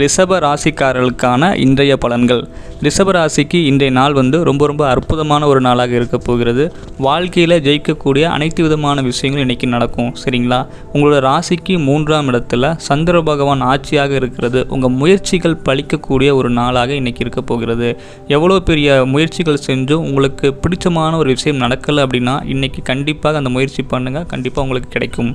ரிஷப ராசிக்காரர்களுக்கான இன்றைய பலன்கள். ரிஷப ராசிக்கு இன்றைய நாள் ரொம்ப அற்புதமான ஒரு நாளாக இருக்க போகிறது. வாழ்க்கையில் ஜெயிக்கக்கூடிய அனைத்து விதமான விஷயங்களும் இன்றைக்கி நடக்கும். சரிங்களா? உங்களோட ராசிக்கு 3ஆம் இடத்துல சந்திர பகவான் ஆட்சியாக இருக்கிறது. உங்கள் முயற்சிகள் பலிக்கக்கூடிய ஒரு நாளாக இன்றைக்கி இருக்க போகிறது. எவ்வளோ பெரிய முயற்சிகள் செஞ்சும் உங்களுக்கு பிடிச்சமான ஒரு விஷயம் நடக்கலை அப்படின்னா இன்றைக்கி கண்டிப்பாக அந்த முயற்சி பண்ணுங்கள். கண்டிப்பாக உங்களுக்கு கிடைக்கும்.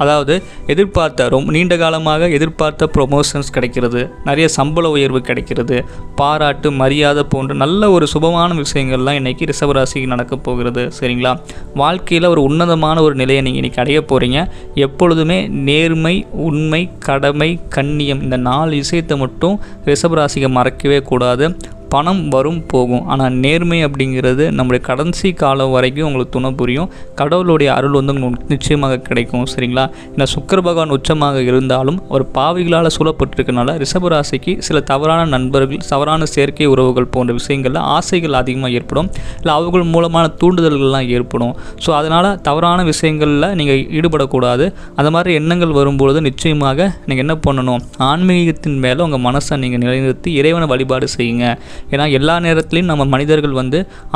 அதாவது ரொம்ப நீண்ட காலமாக எதிர்பார்த்த ப்ரொமோஷன்ஸ் கிடைக்கிறது, நிறைய சம்பள உயர்வு கிடைக்கிறது, பாராட்டு மரியாதை போன்ற நல்ல ஒரு சுபமான விஷயங்கள்லாம் இன்றைக்கி ரிஷபராசிக்கு நடக்க போகிறது. சரிங்களா? வாழ்க்கையில் ஒரு உன்னதமான ஒரு நிலையை நீங்கள் இன்றைக்கி அடைய போகிறீங்க. எப்பொழுதுமே நேர்மை, உண்மை, கடமை, கண்ணியம் இந்த 4 விஷயத்தை மட்டும் ரிஷபராசிக்கு மறக்கவே கூடாது. பணம் வரும் போகும், ஆனால் நேர்மை அப்படிங்கிறது நம்முடைய கடைசி காலம் வரைக்கும் உங்களுக்கு துணை புரியும். கடவுளுடைய அருள் உங்களுக்கு நிச்சயமாக கிடைக்கும். சரிங்களா? இந்த சுக்கிர பகவான் உச்சமாக இருந்தாலும் ஒரு பாவிகளால் சூழப்பட்டிருக்கனால ரிஷபராசிக்கு சில தவறான நண்பர்கள், தவறான செயற்கை உறவுகள் போன்ற விஷயங்களில் ஆசைகள் அதிகமாக ஏற்படும். இல்லை அவர்கள் மூலமான தூண்டுதல்கள்லாம் ஏற்படும். ஸோ அதனால் தவறான விஷயங்களில் நீங்கள் ஈடுபடக்கூடாது. அந்த மாதிரி எண்ணங்கள் வரும்பொழுது நிச்சயமாக நீங்கள் என்ன பண்ணணும், ஆன்மீகத்தின் மேலே உங்கள் மனசை நீங்கள் நிலைநிறுத்தி இறைவனை வழிபாடு செய்யுங்க. ஏன்னா எல்லா நேரத்துலையும் நம்ம மனிதர்கள்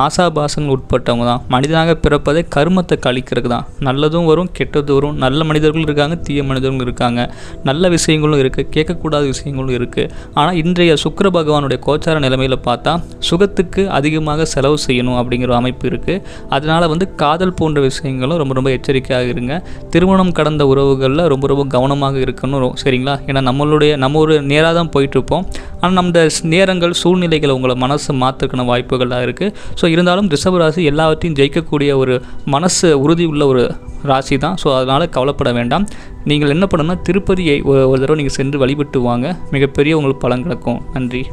ஆசாபாசங்கள் உட்பட்டவங்க தான். மனிதனாக பிறப்பதே கர்மத்தை கழிக்கிறதுக்கு தான். நல்லதும் வரும், கெட்டதும் வரும். நல்ல மனிதர்களும் இருக்காங்க, தீய மனிதர்களும் இருக்காங்க. நல்ல விஷயங்களும் இருக்குது, கேட்கக்கூடாத விஷயங்களும் இருக்குது. ஆனால் இன்றைய சுக்கிர பகவானுடைய கோச்சார நிலைமையில் பார்த்தா சுகத்துக்கு அதிகமாக செலவு செய்யணும் அப்படிங்கிற அமைப்பு இருக்குது. அதனால் காதல் போன்ற விஷயங்களும் ரொம்ப எச்சரிக்கையாக இருங்க. திருமணம் கடந்த உறவுகளில் ரொம்ப கவனமாக இருக்கணும். சரிங்களா? ஏன்னா நம்ம ஒரு நேராக தான் போயிட்டுருப்போம். ஆனால் நம்ம நேரங்கள், சூழ்நிலைகளை உங்களை மனசு மாற்றுக்கான வாய்ப்புகளாக இருக்குது. ஸோ இருந்தாலும் ரிஷபராசி எல்லாவற்றையும் ஜெயிக்கக்கூடிய ஒரு மனசு உறுதி உள்ள ஒரு ராசி தான். ஸோ அதனால் கவலைப்பட வேண்டாம். நீங்கள் என்ன பண்ணணும்னா திருப்பதியை ஒரு தடவை நீங்கள் சென்று வழிபட்டு வாங்க. மிகப்பெரிய உங்களுக்கு பலன் கிடைக்கும். நன்றி.